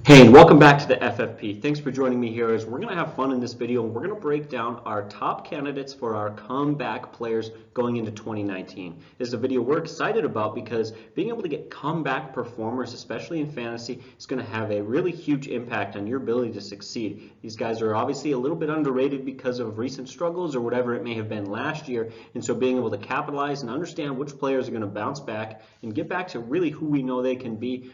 Hey, and welcome back to the FFP. Thanks for joining me here as we're going to have fun in this video and we're going to break down our top candidates for our comeback players going into 2019. This is a video we're excited about because being able to get comeback performers, especially in fantasy, is going to have a really huge impact on your ability to succeed. These guys are obviously a little bit underrated because of recent struggles or whatever it may have been last year, and so being able to capitalize and understand which players are going to bounce back and get back to really who we know they can be.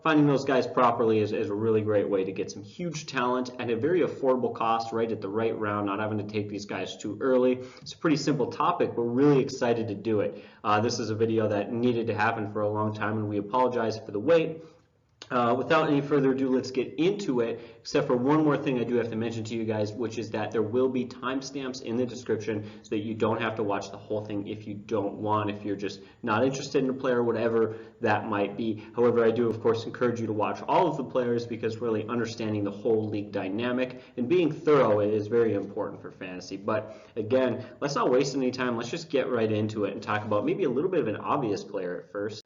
Finding those guys properly is a really great way to get some huge talent at a very affordable cost right at the right round, not having to take these guys too early. It's a pretty simple topic, but we're really excited to do it. This is a video that needed to happen for a long time, and we apologize for the wait. Without any further ado, let's get into it, except for one more thing I do have to mention to you guys, which is that there will be timestamps in the description so that you don't have to watch the whole thing if you don't want, if you're just not interested in a player, whatever that might be. However, I do, of course, encourage you to watch all of the players because really understanding the whole league dynamic and being thorough is very important for fantasy. But again, let's not waste any time. Let's just get right into it and talk about maybe a little bit of an obvious player at first.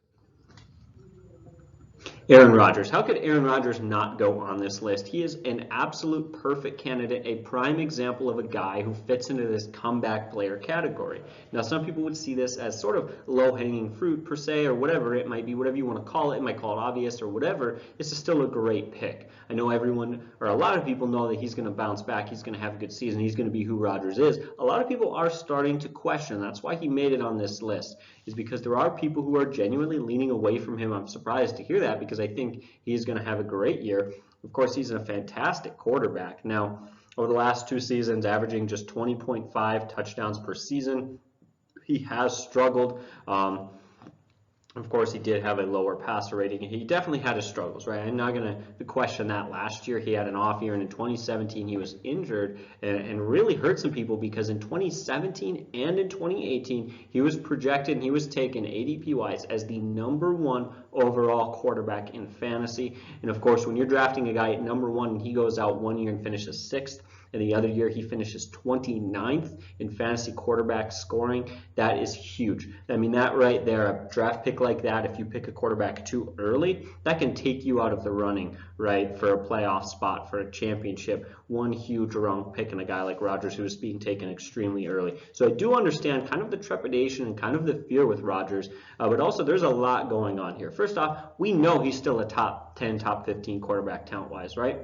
Aaron Rodgers. How could Aaron Rodgers not go on this list? He is an absolute perfect candidate, a prime example of a guy who fits into this comeback player category. Now, some people would see this as sort of low-hanging fruit per se, or whatever it might be, whatever you want to call it. You might call it obvious or whatever. This is still a great pick. I know everyone, or a lot of people know that he's going to bounce back. He's going to have a good season. He's going to be who Rodgers is. A lot of people are starting to question. That's why he made it on this list, is because there are people who are genuinely leaning away from him. I'm surprised to hear that because I think he's going to have a great year. Of course, he's a fantastic quarterback. Now, over the last 2 seasons, averaging just 20.5 touchdowns per season, he has struggled. Of course, he did have a lower passer rating. He definitely had his struggles, right? I'm not going to question that. Last year, he had an off year, and in 2017, he was injured and really hurt some people because in 2017 and in 2018, he was projected and he was taken ADP-wise as the #1 overall quarterback in fantasy. And of course, when you're drafting a guy at #1 and he goes out 1 year and finishes 6th, and the other year he finishes 29th in fantasy quarterback scoring, that is huge. I mean, that right there, a draft pick like that, if you pick a quarterback too early, that can take you out of the running, right, for a playoff spot, for a championship. One huge wrong pick in a guy like Rodgers who is being taken extremely early. So I do understand kind of the trepidation and kind of the fear with Rodgers, but also there's a lot going on here. First off, we know he's still a top 10, top 15 quarterback talent-wise, right?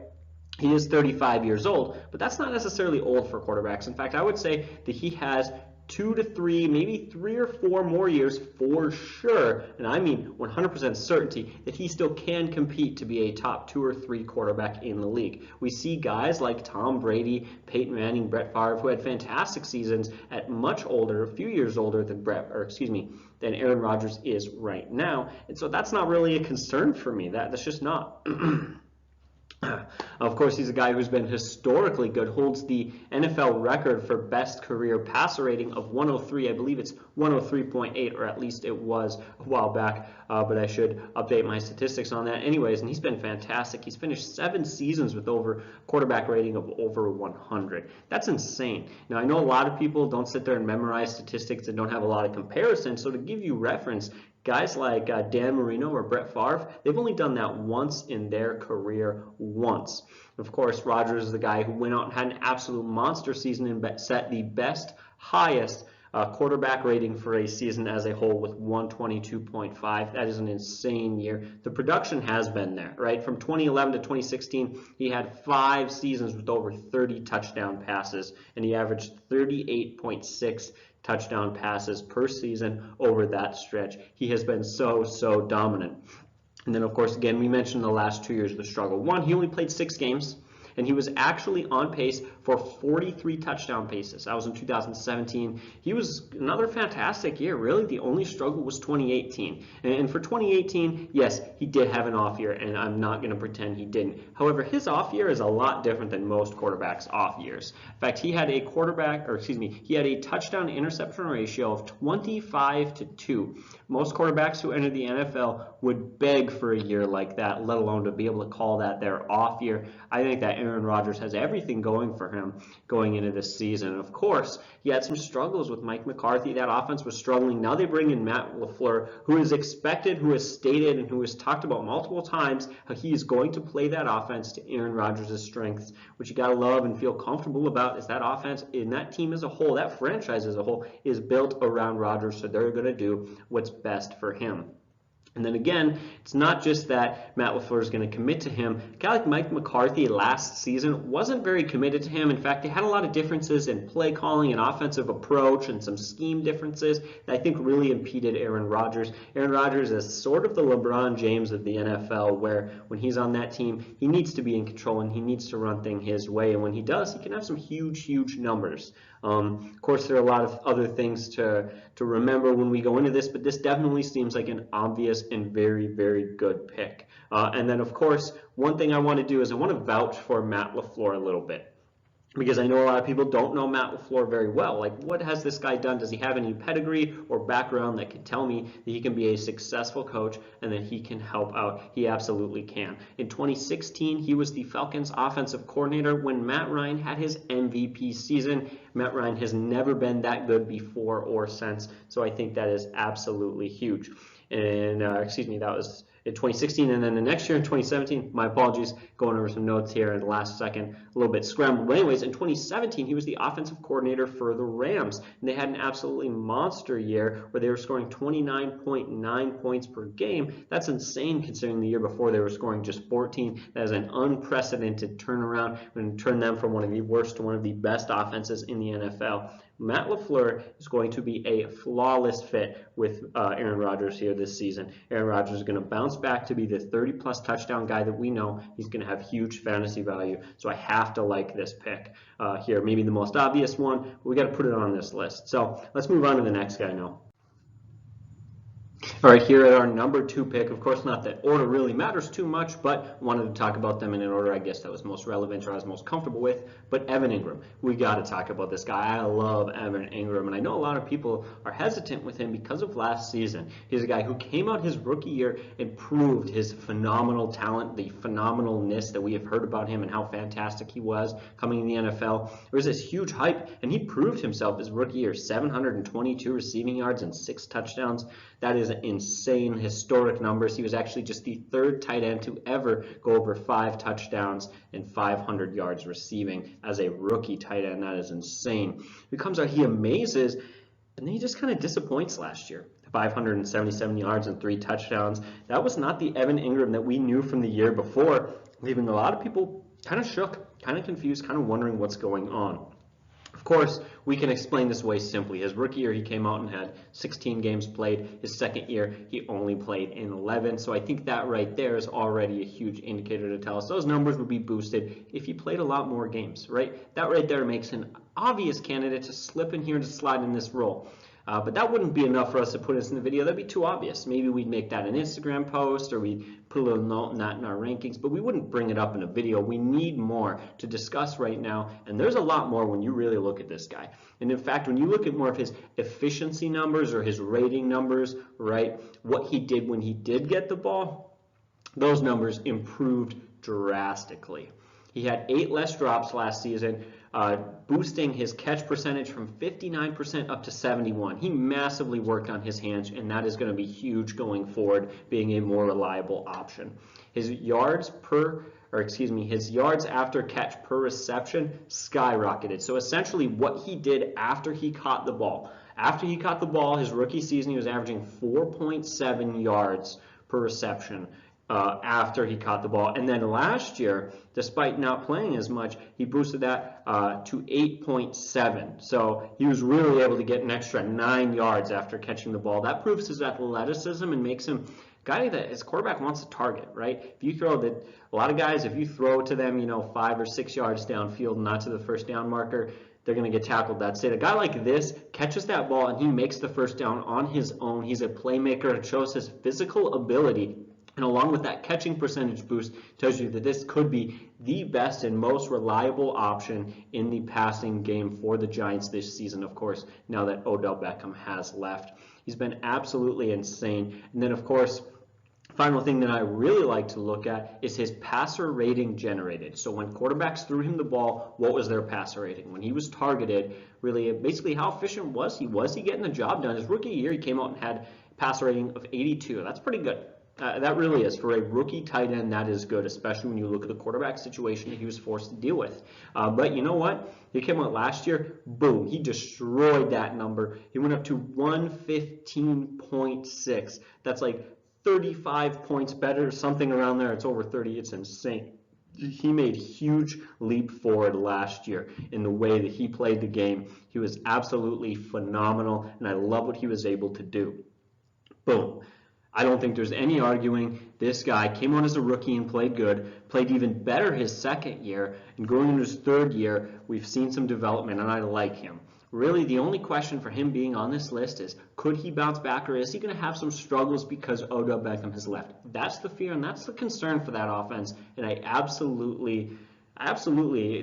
He is 35 years old, but that's not necessarily old for quarterbacks. In fact, I would say that he has 2 to 3, maybe 3 or 4 more years for sure, and I mean 100% certainty, that he still can compete to be a top 2 or 3 quarterback in the league. We see guys like Tom Brady, Peyton Manning, Brett Favre, who had fantastic seasons at much older, a few years older than than Aaron Rodgers is right now, and so that's not really a concern for me. That's just not. Of course, he's a guy who's been historically good, holds the NFL record for best career passer rating of 103. I believe it's 103.8, or at least it was a while back, but I should update my statistics on that. Anyways, and he's been fantastic. He's finished 7 seasons with quarterback rating of over 100. That's insane. Now, I know a lot of people don't sit there and memorize statistics and don't have a lot of comparison, so to give you reference, guys like Dan Marino or Brett Favre, they've only done that once in their career, once. Of course, Rodgers is the guy who went out and had an absolute monster season and set the highest quarterback rating for a season as a whole with 122.5. That is an insane year. The production has been there, right? From 2011 to 2016, he had 5 seasons with over 30 touchdown passes, and he averaged 38.6 touchdown passes per season over that stretch. He has been so dominant. And then, of course, again, we mentioned the last 2 years of the struggle. One, he only played 6 games, and he was actually on pace for 43 touchdown passes. That was in 2017. He was another fantastic year. Really, the only struggle was 2018. And for 2018, yes, he did have an off year, and I'm not going to pretend he didn't. However, his off year is a lot different than most quarterbacks' off years. In fact, he had a touchdown interception ratio of 25-2. Most quarterbacks who enter the NFL would beg for a year like that, let alone to be able to call that their off year. I think that Aaron Rodgers has everything going for him going into this season. And of course, he had some struggles with Mike McCarthy. That offense was struggling. Now they bring in Matt LaFleur, who is expected, who has stated, and who has talked about multiple times how he is going to play that offense to Aaron Rodgers' strengths. What you got to love and feel comfortable about is that offense and that team as a whole, that franchise as a whole, is built around Rodgers, so they're going to do what's best for him. And then again, it's not just that Matt LaFleur is going to commit to him. A guy like Mike McCarthy last season wasn't very committed to him. In fact, they had a lot of differences in play calling and offensive approach and some scheme differences that I think really impeded Aaron Rodgers. Aaron Rodgers is sort of the LeBron James of the NFL, where when he's on that team, he needs to be in control and he needs to run things his way. And when he does, he can have some huge, huge numbers. Of course, there are a lot of other things to remember when we go into this, but this definitely seems like an obvious and very, very good pick. And then, of course, one thing I want to do is I want to vouch for Matt LaFleur a little bit, because I know a lot of people don't know Matt LaFleur very well. Like, what has this guy done? Does he have any pedigree or background that can tell me that he can be a successful coach and that he can help out? He absolutely can. In 2016, he was the Falcons offensive coordinator when Matt Ryan had his MVP season. Matt Ryan has never been that good before or since, so I think that is absolutely huge. And that was in 2016, and then the next year in 2017, my apologies, going over some notes here in the last second, a little bit scrambled. But anyways, in 2017, he was the offensive coordinator for the Rams, and they had an absolutely monster year where they were scoring 29.9 points per game. That's insane considering the year before they were scoring just 14. That is an unprecedented turnaround and turned them from one of the worst to one of the best offenses in the NFL. Matt LaFleur is going to be a flawless fit with Aaron Rodgers here this season. Aaron Rodgers is going to bounce back to be the 30-plus touchdown guy that we know. He's going to have huge fantasy value, so I have to like this pick here. Maybe the most obvious one, but we got to put it on this list. So let's move on to the next guy now. All right, here at our number 2 pick, of course, not that order really matters too much, but wanted to talk about them in an order I guess that was most relevant or I was most comfortable with, but Evan Engram. We got to talk about this guy. I love Evan Engram, and I know a lot of people are hesitant with him because of last season. He's a guy who came out his rookie year and proved his phenomenal talent, the phenomenalness that we have heard about him and how fantastic he was coming in the NFL. There was this huge hype, and he proved himself his rookie year, 722 receiving yards and 6 touchdowns. That is insane, historic numbers. He was actually just the 3rd tight end to ever go over 5 touchdowns and 500 yards receiving as a rookie tight end. That is insane. He comes out, he amazes, and then he just kind of disappoints last year. 577 yards and 3 touchdowns. That was not the Evan Engram that we knew from the year before, leaving a lot of people kind of shook, kind of confused, kind of wondering what's going on. Of course, we can explain this way simply. His rookie year, he came out and had 16 games played. His second year, he only played in 11. So I think that right there is already a huge indicator to tell us those numbers would be boosted if he played a lot more games, right? That right there makes an obvious candidate to slip in here and to slide in this role. But that wouldn't be enough for us to put this in the video. That'd be too obvious. Maybe we'd make that an Instagram post or we'd put a little note in that in our rankings, but we wouldn't bring it up in a video. We need more to discuss right now, and there's a lot more when you really look at this guy. And in fact, when you look at more of his efficiency numbers or his rating numbers, right, what he did when he did get the ball, those numbers improved drastically. He had 8 less drops last season, boosting his catch percentage from 59% up to 71%. He massively worked on his hands, and that is going to be huge going forward, being a more reliable option. His yards after catch per reception skyrocketed. So essentially what he did after he caught the ball. After he caught the ball, his rookie season, he was averaging 4.7 yards per reception. After he caught the ball. And then last year, despite not playing as much, he boosted that to 8.7. So he was really able to get an extra 9 yards after catching the ball. That proves his athleticism and makes him a guy that his quarterback wants to target, right? If you throw a lot of guys, if you throw to them, 5 or 6 yards downfield, not to the first down marker, they're going to get tackled. That's it. A guy like this catches that ball and he makes the first down on his own. He's a playmaker. It shows his physical ability. And along with that catching percentage boost, tells you that this could be the best and most reliable option in the passing game for the Giants this season, of course, now that Odell Beckham has left. He's been absolutely insane. And then, of course, Final thing that I really like to look at is his passer rating generated. So when quarterbacks threw him the ball, what was their passer rating? When he was targeted, really, basically how efficient was he? Was he getting the job done? His rookie year, he came out and had a passer rating of 82. That's pretty good. That really is. For a rookie tight end, that is good, especially when you look at the quarterback situation that he was forced to deal with. But you know what? He came out last year, boom, he destroyed that number. He went up to 115.6. That's like 35 points better, something around there. It's over 30. It's insane. He made a huge leap forward last year in the way that he played the game. He was absolutely phenomenal, and I love what he was able to do. Boom. I don't think there's any arguing. This guy came on as a rookie and played good, played even better his second year, and going into his third year, we've seen some development, and I like him. Really, the only question for him being on this list is, could he bounce back, or is he going to have some struggles because Odell Beckham has left? That's the fear, and that's the concern for that offense, and I absolutely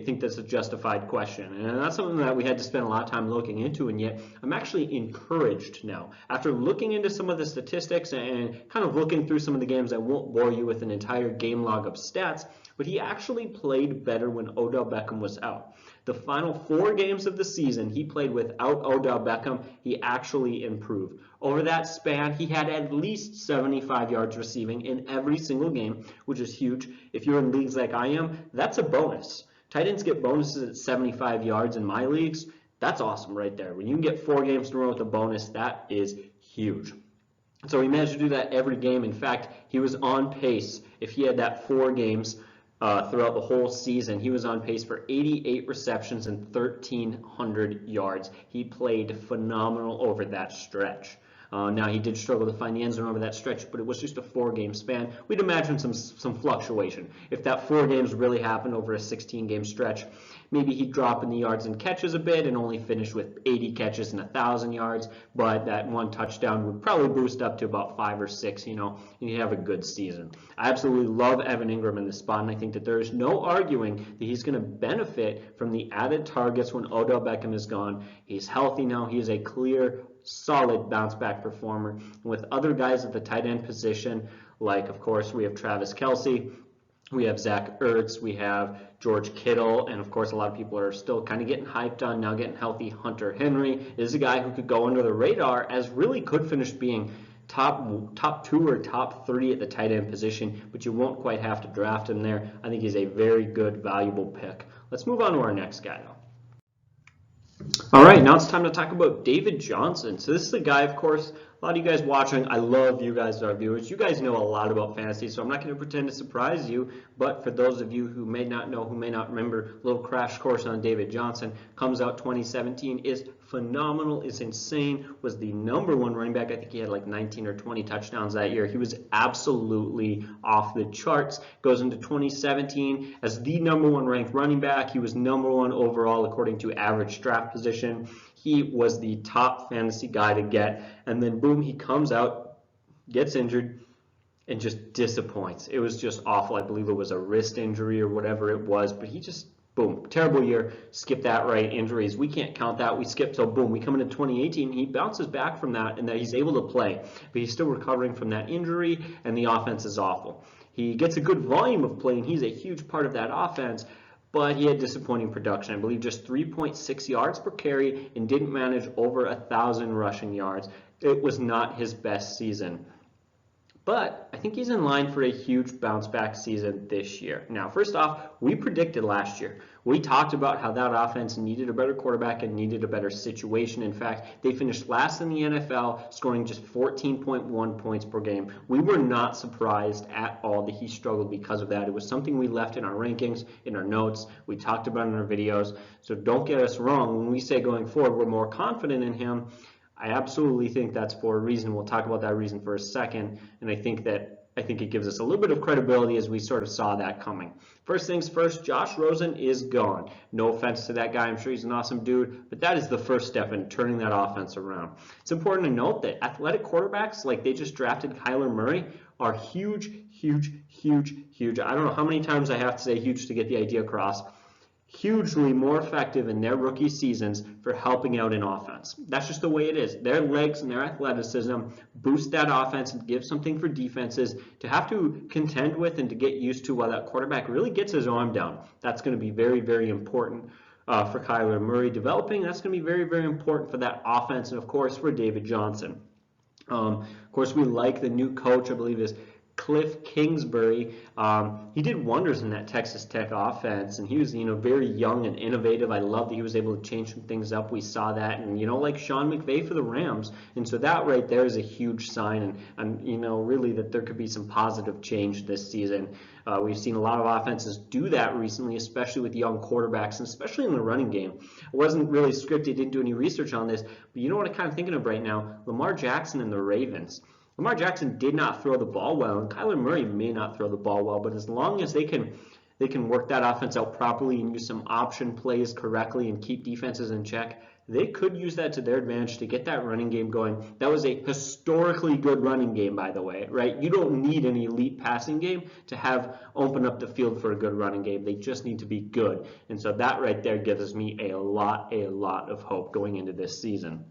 think that's a justified question. And that's something that we had to spend a lot of time looking into, and yet I'm actually encouraged now. After looking into some of the statistics and kind of looking through some of the games, I won't bore you with an entire game log of stats, but he actually played better when Odell Beckham was out. The final 4 games of the season, he played without Odell Beckham. He actually improved. Over that span, he had at least 75 yards receiving in every single game, which is huge. If you're in leagues like I am, that's a bonus. Tight ends get bonuses at 75 yards in my leagues. That's awesome right there. When you can get 4 games in a row with a bonus, that is huge. So he managed to do that every game. In fact, he was on pace. If he had that 4 games throughout the whole season, he was on pace for 88 receptions and 1,300 yards. He played phenomenal over that stretch. Now, he did struggle to find the end zone over that stretch, but it was just a 4-game span. We'd imagine some fluctuation. If that 4 games really happened over a 16-game stretch, maybe he'd drop in the yards and catches a bit and only finish with 80 catches and 1,000 yards, but that 1 touchdown would probably boost up to about 5 or 6, and he'd have a good season. I absolutely love Evan Engram in this spot, and I think that there is no arguing that he's going to benefit from the added targets when Odell Beckham is gone. He's healthy now. He is a clear, solid bounce back performer. And with other guys at the tight end position, like of course we have Travis Kelce, we have Zach Ertz, we have George Kittle, and of course a lot of people are still kind of getting hyped on now getting healthy. Hunter Henry is a guy who could go under the radar, as really could finish being top 2 or top 3 at the tight end position, but you won't quite have to draft him there. I think he's a very good, valuable pick. Let's move on to our next guy though. All right, now it's time to talk about David Johnson. So this is a guy, of course, a lot of you guys watching, I love you guys, our viewers. You guys know a lot about fantasy, so I'm not going to pretend to surprise you. But for those of you who may not know, who may not remember, a little crash course on David Johnson. Comes out 2017, is phenomenal, is insane, was the #1 running back. I think he had like 19 or 20 touchdowns that year. He was absolutely off the charts. Goes into 2017 as the #1 ranked running back. He was #1 overall according to average draft position. He was the top fantasy guy to get, and then boom, he comes out, gets injured, and just disappoints. It was just awful. I believe it was a wrist injury or whatever it was, but he just, boom, terrible year. Skip that, right? Injuries, we can't count that. We skip, so boom, we come into 2018. He bounces back from that, and that he's able to play, but he's still recovering from that injury, and the offense is awful. He gets a good volume of play, and he's a huge part of that offense, but he had disappointing production. I believe just 3.6 yards per carry and didn't manage over 1,000 rushing yards. It was not his best season. But I think he's in line for a huge bounce back season this year. Now, first off, we predicted last year. We talked about how that offense needed a better quarterback and needed a better situation. In fact, they finished last in the NFL, scoring just 14.1 points per game. We were not surprised at all that he struggled because of that. It was something we left in our rankings, in our notes. We talked about it in our videos. So don't get us wrong. When we say going forward, we're more confident in him. I absolutely think that's for a reason. We'll talk about that reason for a second. And I think it gives us a little bit of credibility as we sort of saw that coming. First things first, Josh Rosen is gone. No offense to that guy. I'm sure he's an awesome dude, but that is the first step in turning that offense around. It's important to note that athletic quarterbacks, like they just drafted Kyler Murray, are huge, huge, huge, huge. I don't know how many times I have to say huge to get the idea across. hugely more effective in their rookie seasons for helping out in offense. That's just the way it is. Their legs and their athleticism boost that offense and give something for defenses to have to contend with and to get used to while that quarterback really gets his arm down. That's going to be very, very important for Kyler Murray developing. That's going to be very, very important for that offense and, of course, for David Johnson. Of course, we like the new coach, I believe is Cliff Kingsbury. He did wonders in that Texas Tech offense, and he was, very young and innovative. I love that he was able to change some things up. We saw that, and like Sean McVay for the Rams, and so that right there is a huge sign, and really that there could be some positive change this season. We've seen a lot of offenses do that recently, especially with young quarterbacks, and especially in the running game. I wasn't really scripted, didn't do any research on this, but you know what I'm kind of thinking of right now? Lamar Jackson and the Ravens. Lamar Jackson did not throw the ball well, and Kyler Murray may not throw the ball well, but as long as they can work that offense out properly and use some option plays correctly and keep defenses in check, they could use that to their advantage to get that running game going. That was a historically good running game, by the way, right? You don't need an elite passing game to have open up the field for a good running game. They just need to be good. And so that right there gives me a lot of hope going into this season.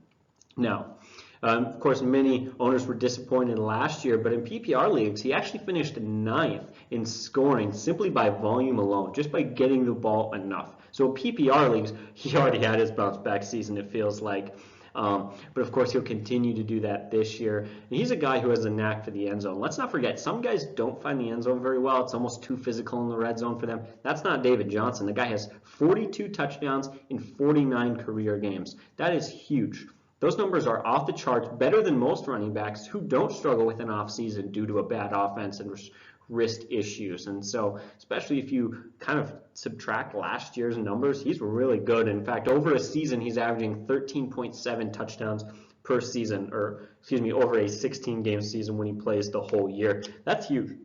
Now, of course, many owners were disappointed last year, but in PPR leagues, he actually finished 9th in scoring simply by volume alone, just by getting the ball enough. So PPR leagues, he already had his bounce back season, it feels like. But of course, he'll continue to do that this year. And he's a guy who has a knack for the end zone. Let's not forget, some guys don't find the end zone very well. It's almost too physical in the red zone for them. That's not David Johnson. The guy has 42 touchdowns in 49 career games. That is huge. Those numbers are off the charts, better than most running backs who don't struggle with an offseason due to a bad offense and wrist issues. And so, especially if you kind of subtract last year's numbers, he's really good. In fact, over a season, he's averaging 13.7 touchdowns per season, over a 16-game season when he plays the whole year. That's huge,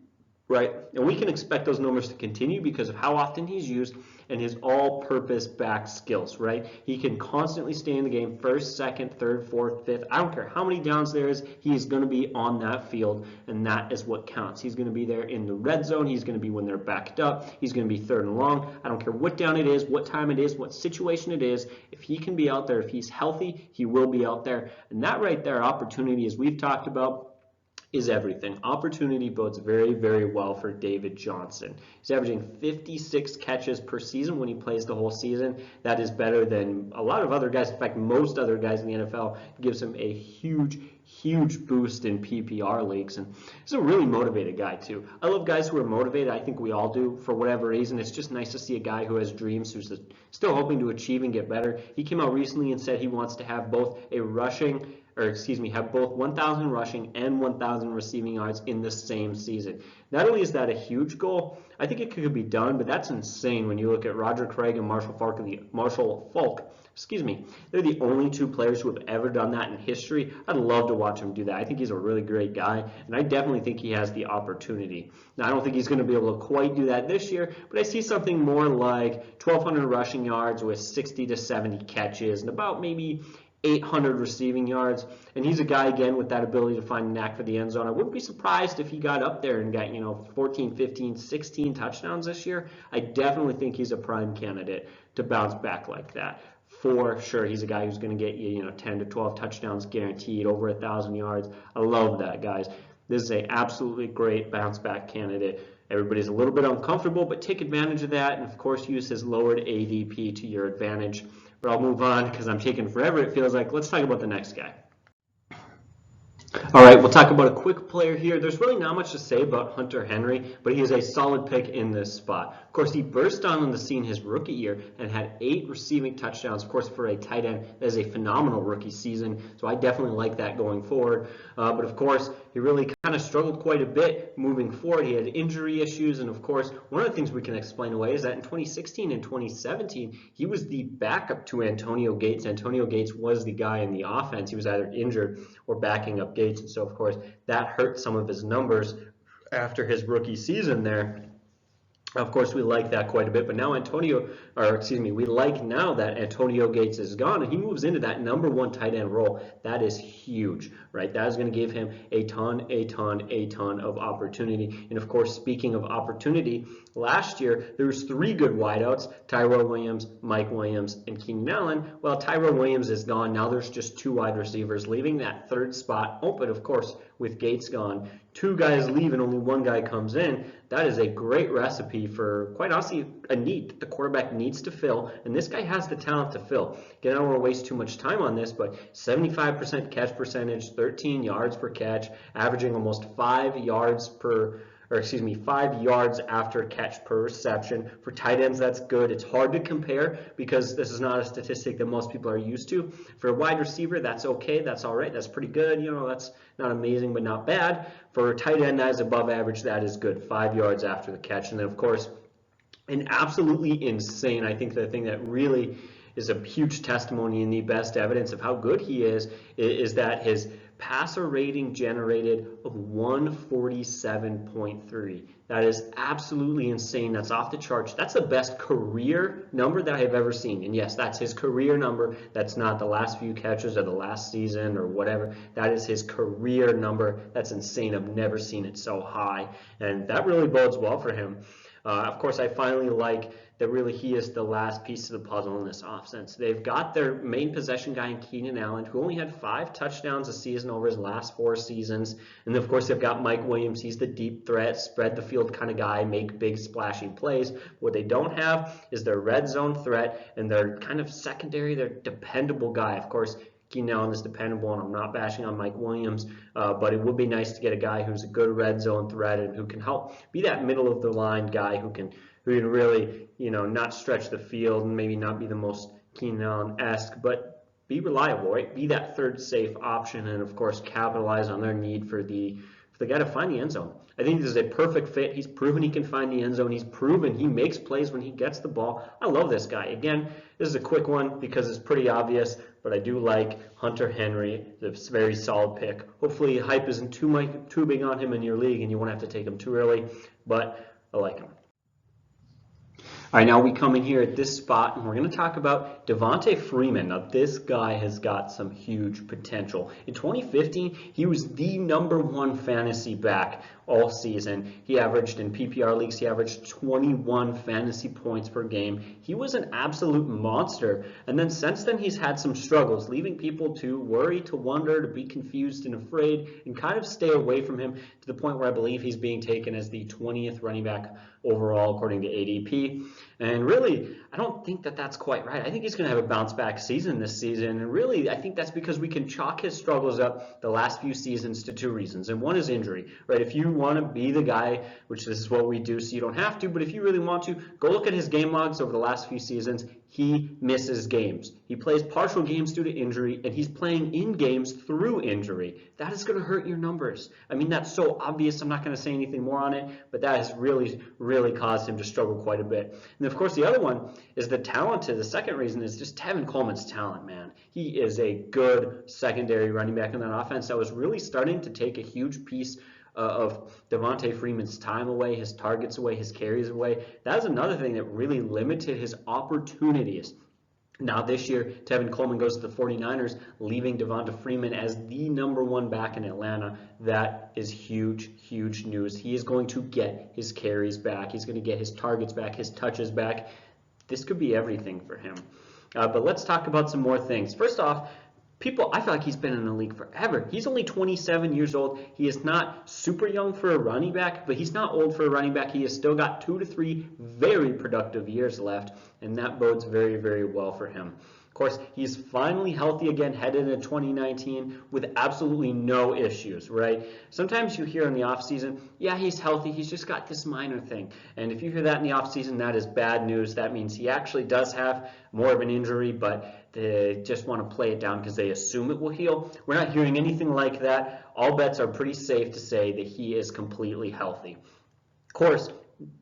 right? And we can expect those numbers to continue because of how often he's used and his all-purpose back skills, right? He can constantly stay in the game, first, second, third, fourth, fifth. I don't care how many downs there is, he is going to be on that field, and that is what counts. He's going to be there in the red zone. He's going to be when they're backed up. He's going to be third and long. I don't care what down it is, what time it is, what situation it is. If he can be out there, if he's healthy, he will be out there. And that right there, opportunity, as we've talked about, is everything. Opportunity bodes very, very well for David Johnson. He's averaging 56 catches per season when he plays the whole season. That is better than a lot of other guys. In fact, most other guys in the NFL. Gives him a huge boost in PPR leagues. And he's a really motivated guy, too. I love guys who are motivated. I think we all do for whatever reason. It's just nice to see a guy who has dreams, who's still hoping to achieve and get better. He came out recently and said he wants to have both have both 1,000 rushing and 1,000 receiving yards in the same season. Not only is that a huge goal, I think it could be done, but that's insane when you look at Roger Craig and Marshall Falk. They're the only two players who have ever done that in history. I'd love to watch him do that. I think he's a really great guy, and I definitely think he has the opportunity. Now, I don't think he's going to be able to quite do that this year, but I see something more like 1,200 rushing yards with 60 to 70 catches and about maybe 800 receiving yards, and he's a guy, again, with that ability to find a knack for the end zone. I wouldn't be surprised if he got up there and got, 14, 15, 16 touchdowns this year. I definitely think he's a prime candidate to bounce back like that. For sure, he's a guy who's going to get you, 10 to 12 touchdowns guaranteed, over 1,000 yards. I love that, guys. This is an absolutely great bounce back candidate. Everybody's a little bit uncomfortable, but take advantage of that, and of course, use his lowered ADP to your advantage. But I'll move on because I'm taking forever, it feels like. Let's talk about the next guy. All right, we'll talk about a quick player here. There's really not much to say about Hunter Henry, but he is a solid pick in this spot. Of course, he burst on the scene his rookie year and had 8 receiving touchdowns. Of course, for a tight end, that is a phenomenal rookie season, so I definitely like that going forward. But of course, he really kind of struggled quite a bit moving forward. He had injury issues, and of course, one of the things we can explain away is that in 2016 and 2017, he was the backup to Antonio Gates. Antonio Gates was the guy in the offense. He was either injured or backing up Gates, and so of course, that hurt some of his numbers after his rookie season there. Of course, we like that quite a bit, but now we like now that Antonio Gates is gone and he moves into that number one tight end role. That is huge, right? That is going to give him a ton of opportunity. And of course, speaking of opportunity, last year there was 3 good wideouts: Tyrell Williams, Mike Williams, and Keenan Allen. Well, Tyrell Williams is gone. Now there's just 2 wide receivers, leaving that 3rd spot open. Of course, with Gates gone, 2 guys leave and only 1 guy comes in. That is a great recipe for, quite honestly, a need that the quarterback needs to fill, and this guy has the talent to fill. Again, I don't want to waste too much time on this, but 75% catch percentage, 13 yards per catch, averaging almost 5 yards after catch per reception. For tight ends, that's good. It's hard to compare because this is not a statistic that most people are used to. For a wide receiver, that's okay. That's all right. That's pretty good. That's not amazing, but not bad. For a tight end, that is above average. That is good. 5 yards after the catch. And then, of course, and absolutely insane, I think the thing that really is a huge testimony and the best evidence of how good he is that his passer rating generated of 147.3. That is absolutely insane. That's off the charts. That's the best career number that I have ever seen. And yes, that's his career number. That's not the last few catches or the last season or whatever. That is his career number. That's insane. I've never seen it so high. And that really bodes well for him. Of course, I finally like that really he is the last piece of the puzzle in this offense. They've got their main possession guy in Keenan Allen, who only had 5 touchdowns a season over his last 4 seasons. And of course, they've got Mike Williams. He's the deep threat, spread the field kind of guy, make big splashy plays. What they don't have is their red zone threat and their kind of secondary, their dependable guy. Of course, Keenan Allen is dependable, and I'm not bashing on Mike Williams, but it would be nice to get a guy who's a good red zone threat and who can help be that middle of the line guy who can really, not stretch the field and maybe not be the most Keenan Allen-esque, but be reliable, right? Be that 3rd safe option, and of course capitalize on their need for the guy to find the end zone. I think this is a perfect fit. He's proven he can find the end zone. He's proven he makes plays when he gets the ball. I love this guy. Again, this is a quick one because it's pretty obvious, but I do like Hunter Henry. It's a very solid pick. Hopefully hype isn't too big on him in your league and you won't have to take him too early, but I like him. All right, now we come in here at this spot, and we're going to talk about Davante Freeman. Now, this guy has got some huge potential. In 2015, he was the number 1 fantasy back all season. He averaged, in PPR leagues, he averaged 21 fantasy points per game. He was an absolute monster. And then since then, he's had some struggles, leaving people to worry, to wonder, to be confused and afraid, and kind of stay away from him to the point where I believe he's being taken as the 20th running back overall, according to ADP. And really, I don't think that that's quite right. I think he's going to have a bounce-back season this season. And really, I think that's because we can chalk his struggles up the last few seasons to 2 reasons. And one is injury, right? If you want to be the guy, which this is what we do, so you don't have to, but if you really want to, go look at his game logs over the last few seasons. He misses games. He plays partial games due to injury, and he's playing in games through injury. That is going to hurt your numbers. I mean, that's so obvious. I'm not going to say anything more on it, but that has really caused him to struggle quite a bit. And of course, the other one is the talent. The second reason is just Tevin Coleman's talent, man. He is a good secondary running back in that offense that was really starting to take a huge piece of Davante Freeman's time away, his targets away, his carries away. That was another thing that really limited his opportunities. Now this year, Tevin Coleman goes to the 49ers, leaving Davante Freeman as the number 1 back in Atlanta. That is huge news. He is going to get his carries back. He's going to get his targets back, his touches back. This could be everything for him. But let's talk about some more things. First off, I feel like he's been in the league forever. He's only 27 years old. He is not super young for a running back, but he's not old for a running back. He has still got 2 to 3 very productive years left, and that bodes very well for him. Of course, he's finally healthy again, headed into 2019 with absolutely no issues, right? Sometimes you hear in the offseason, yeah, he's healthy, he's just got this minor thing. And if you hear that in the offseason, that is bad news. That means he actually does have more of an injury, but they just want to play it down because they assume it will heal. We're not hearing anything like that. All bets are pretty safe to say that he is completely healthy. Of course,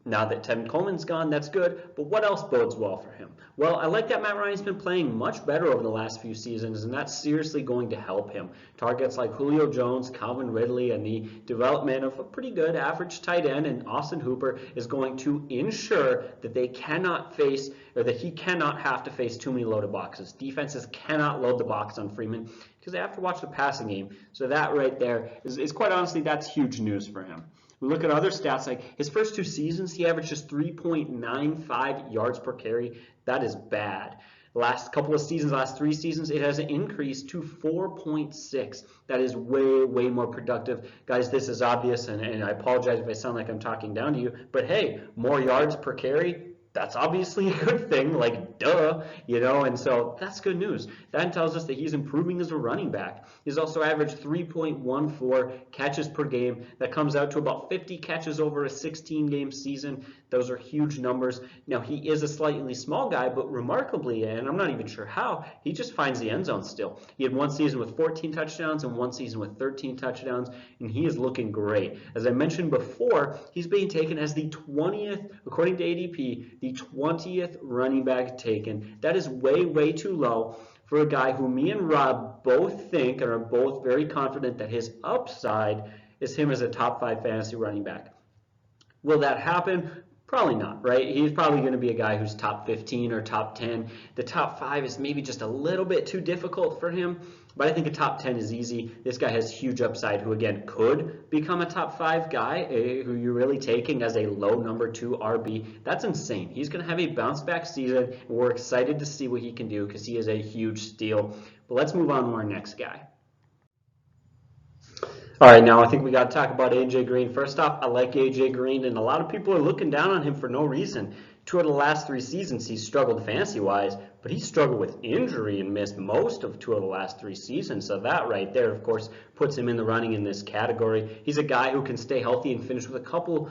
Now that Tevin Coleman's gone, that's good, but what else bodes well for him? Well, I like that Matt Ryan's been playing much better over the last few seasons, and that's seriously going to help him. Targets like Julio Jones, Calvin Ridley, and the development of a pretty good average tight end and Austin Hooper is going to ensure that they cannot face, or that he cannot have to face too many loaded boxes. Defenses cannot load the box on Freeman because they have to watch the passing game. So that right there is quite honestly, that's huge news for him. We look at other stats, like his first 2 seasons, he averaged just 3.95 yards per carry. That is bad. The last couple of seasons, last 3 seasons, it has increased to 4.6. That is way, way more productive. Guys, this is obvious, and I apologize if I sound like I'm talking down to you, but hey, more yards per carry, that's obviously a good thing, like duh, and so that's good news. That tells us that he's improving as a running back. He's also averaged 3.14 catches per game. That comes out to about 50 catches over a 16-game season. Those are huge numbers. Now, he is a slightly small guy, but remarkably, and I'm not even sure how, he just finds the end zone still. He had 1 season with 14 touchdowns and 1 season with 13 touchdowns, and he is looking great. As I mentioned before, he's being taken as the 20th, according to ADP, the 20th running back taken. That is way, way too low for a guy who me and Rob both think and are both very confident that his upside is him as a top 5 fantasy running back. Will that happen? Probably not, right? He's probably going to be a guy who's top 15 or top 10. The top 5 is maybe just a little bit too difficult for him, but I think a top 10 is easy. This guy has huge upside who, again, could become a top 5 guy who you're really taking as a low number 2 RB. That's insane. He's going to have a bounce-back season, and we're excited to see what he can do because he is a huge steal. But let's move on to our next guy. All right, now I think we got to talk about A.J. Green. First off, I like A.J. Green, and a lot of people are looking down on him for no reason. 2 out of the last 3 seasons, he's struggled fantasy-wise, but he struggled with injury and missed most of 2 of the last 3 seasons. So that right there, of course, puts him in the running in this category. He's a guy who can stay healthy and finish with a couple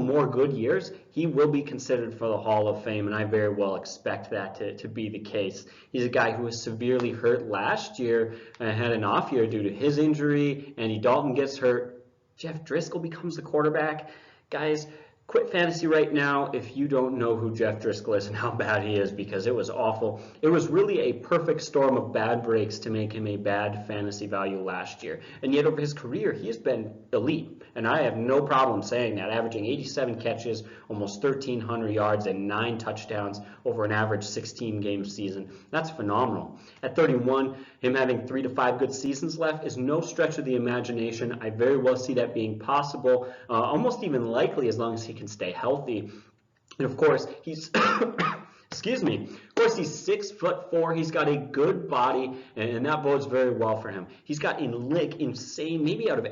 more good years. He will be considered for the Hall of Fame, and I very well expect that to be the case. He's a guy who was severely hurt last year and had an off year due to his injury. Andy Dalton gets hurt. Jeff Driscoll becomes the quarterback. Guys, quit fantasy right now if you don't know who Jeff Driscoll is and how bad he is, because it was awful. It was really a perfect storm of bad breaks to make him a bad fantasy value last year. And yet over his career, he has been elite. And I have no problem saying that, averaging 87 catches, almost 1,300 yards, and 9 touchdowns over an average 16-game season. That's phenomenal. At 31, him having 3 to 5 good seasons left is no stretch of the imagination. I very well see that being possible, almost even likely as long as he can stay healthy. And of course, he's excuse me. Of course, he's 6'4". He's got a good body, and that bodes very well for him. He's got insane, maybe out of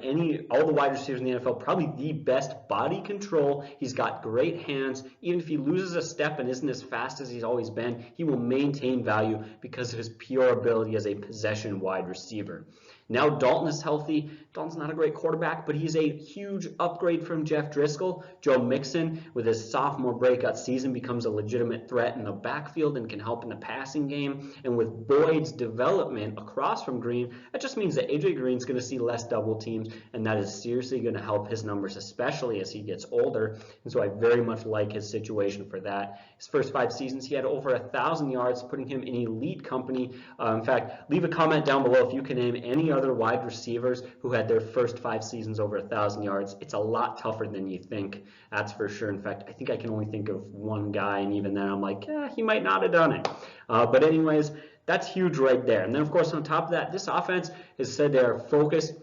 all the wide receivers in the NFL, probably the best body control. He's got great hands. Even if he loses a step and isn't as fast as he's always been, he will maintain value because of his pure ability as a possession wide receiver. Now Dalton is healthy. Dalton's not a great quarterback, but he's a huge upgrade from Jeff Driscoll. Joe Mixon, with his sophomore breakout season, becomes a legitimate threat in the backfield and can help in the passing game. And with Boyd's development across from Green, that just means that A.J. Green's going to see less double teams, and that is seriously going to help his numbers, especially as he gets older. And so I very much like his situation for that. His first 5 seasons, he had over 1,000 yards, putting him in elite company. In fact, leave a comment down below if you can name any other wide receivers who had their first 5 seasons over 1,000 yards. It's a lot tougher than you think, that's for sure. In fact, I think I can only think of one guy, and even then I'm like, he might not have done it. But anyways, that's huge right there. And then, of course, on top of that, this offense has said they're focused.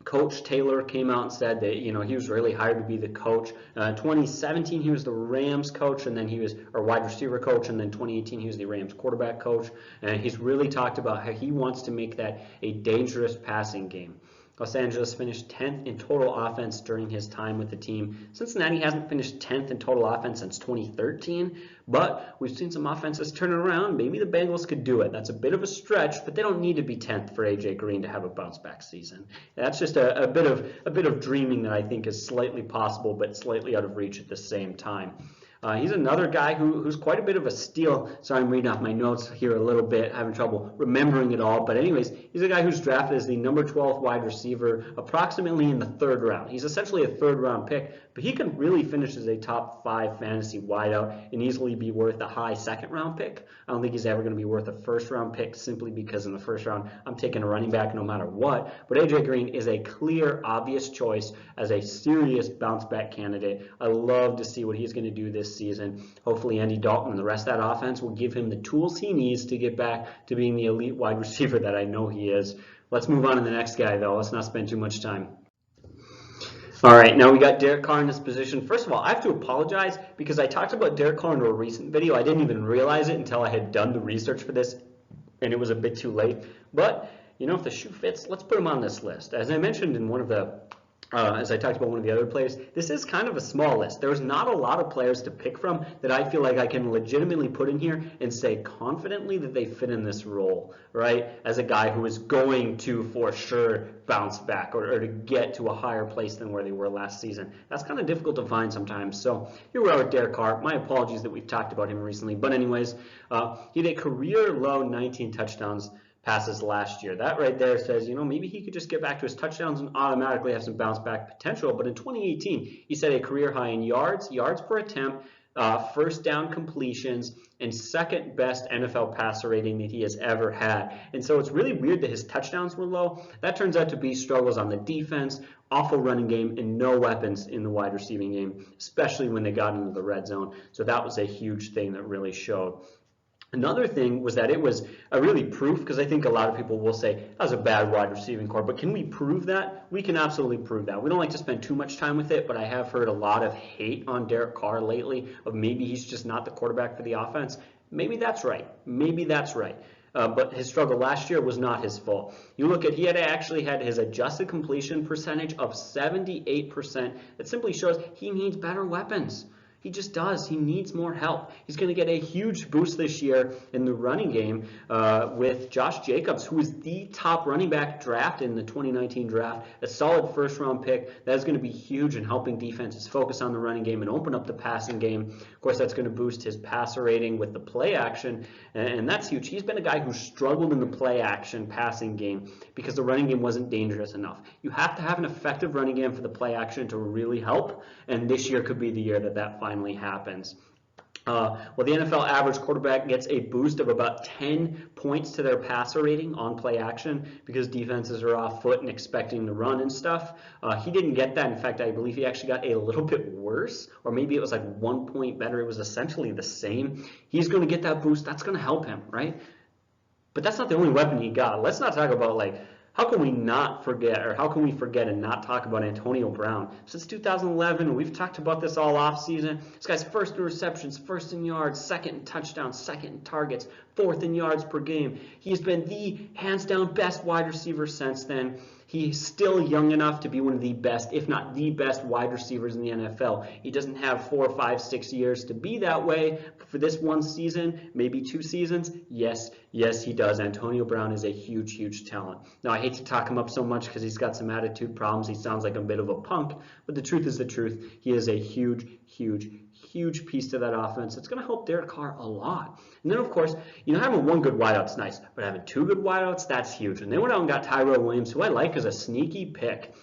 Coach Taylor came out and said that, he was really hired to be the coach. 2017, he was the Rams coach, and then he was our wide receiver coach, and then 2018, he was the Rams quarterback coach. And he's really talked about how he wants to make that a dangerous passing game. Los Angeles finished 10th in total offense during his time with the team. Cincinnati hasn't finished 10th in total offense since 2013, but we've seen some offenses turn around. Maybe the Bengals could do it. That's a bit of a stretch, but they don't need to be 10th for A.J. Green to have a bounce-back season. That's just a bit of dreaming that I think is slightly possible, but slightly out of reach at the same time. He's another guy who's quite a bit of a steal. Sorry, I'm reading off my notes here a little bit, having trouble remembering it all. But anyways, he's a guy who's drafted as the number 12 wide receiver, approximately in the 3rd round. He's essentially a 3rd round pick, but he can really finish as a top 5 fantasy wideout and easily be worth a high second-round pick. I don't think he's ever going to be worth a first-round pick simply because in the first round I'm taking a running back no matter what. But AJ Green is a clear, obvious choice as a serious bounce-back candidate. I love to see what he's going to do this season. Hopefully Andy Dalton and the rest of that offense will give him the tools he needs to get back to being the elite wide receiver that I know he is. Let's move on to the next guy, though. Let's not spend too much time. All right, now we got Derek Carr in this position. First of all, I have to apologize because I talked about Derek Carr in a recent video. I didn't even realize it until I had done the research for this, and it was a bit too late. But, you know, if the shoe fits, let's put him on this list. As I mentioned in one of the as I talked about one of the other players, this is kind of a small list. There's not a lot of players to pick from that I feel like I can legitimately put in here and say confidently that they fit in this role, right? As a guy who is going to, for sure, bounce back or to get to a higher place than where they were last season. That's kind of difficult to find sometimes. So here we are with Derek Carr. My apologies that we've talked about him recently. But anyways, he had a career low 19 touchdowns passes last year. That right there says, you know, maybe he could just get back to his touchdowns and automatically have some bounce back potential. But in 2018, he set a career high in yards per attempt, first down completions, and second best NFL passer rating that he has ever had. And so it's really weird that his touchdowns were low. That turns out to be struggles on the defense, awful running game, and no weapons in the wide receiving game, especially when they got into the red zone. So that was a huge thing that really showed. Another thing was that it was a really proof, because I think a lot of people will say that was a bad wide receiving core, but can we prove that? We can absolutely prove that. We don't like to spend too much time with it, but I have heard a lot of hate on Derek Carr lately of maybe he's just not the quarterback for the offense. Maybe that's right. Maybe that's right. But his struggle last year was not his fault. You look at, he had actually had his adjusted completion percentage of 78%. That simply shows he needs better weapons. He just does. He needs more help. He's going to get a huge boost this year in the running game with Josh Jacobs, who is the top running back drafted in the 2019 draft, a solid first-round pick. That is going to be huge in helping defenses focus on the running game and open up the passing game. Of course, that's going to boost his passer rating with the play action, and that's huge. He's been a guy who struggled in the play action passing game because the running game wasn't dangerous enough. You have to have an effective running game for the play action to really help, and this year could be the year that finally happens. Well, the NFL average quarterback gets a boost of about 10 points to their passer rating on play action because defenses are off foot and expecting to run and stuff. He didn't get that. In fact, I believe he actually got a little bit worse, or maybe it was like 1 point better. It was essentially the same. He's going to get that boost. That's going to help him, right? But that's not the only weapon he got. Let's not talk about, like, how can we not forget, or how can we forget and not talk about Antonio Brown? Since 2011, we've talked about this all offseason. This guy's first in receptions, first in yards, second in touchdowns, second in targets, fourth in yards per game. He's been the hands-down best wide receiver since then. He's still young enough to be one of the best, if not the best, wide receivers in the NFL. He doesn't have 4, 5, 6 years to be that way. But for this one season, maybe 2 seasons, yes, he does. Antonio Brown is a huge, huge talent. Now, I hate to talk him up so much because he's got some attitude problems. He sounds like a bit of a punk, but the truth is the truth. He is a huge, huge, huge piece to that offense. It's going to help Derek Carr a lot. And then, of course, having one good wideout's nice, but having 2 good wideouts, that's huge. And they went out and got Tyrell Williams, who I like as a sneaky pick.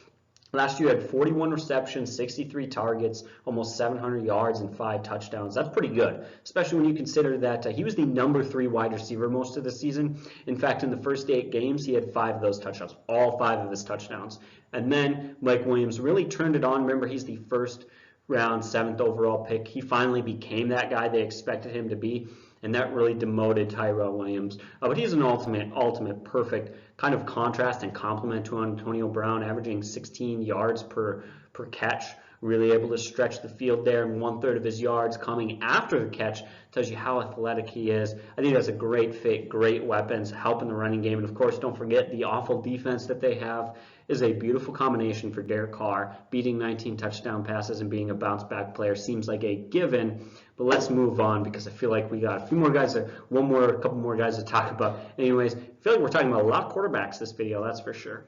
Last year, had 41 receptions, 63 targets, almost 700 yards, and 5 touchdowns. That's pretty good, especially when you consider that he was the number 3 wide receiver most of the season. In fact, in the first 8 games, he had 5 of those touchdowns, all 5 of his touchdowns. And then Mike Williams really turned it on. Remember, he's the first round, 7th overall pick. He finally became that guy they expected him to be, and that really demoted Tyrell Williams. But he's an ultimate perfect kind of contrast and complement to Antonio Brown, averaging 16 yards per catch, really able to stretch the field there, and 1/3 of his yards coming after the catch. Tells you how athletic he is. I think that's a great fit, great weapons, help in the running game. And of course, don't forget the awful defense that they have is a beautiful combination for Derek Carr. Beating 19 touchdown passes and being a bounce back player seems like a given. But let's move on because I feel like we got a few more guys, a couple more guys to talk about. Anyways, I feel like we're talking about a lot of quarterbacks this video, that's for sure.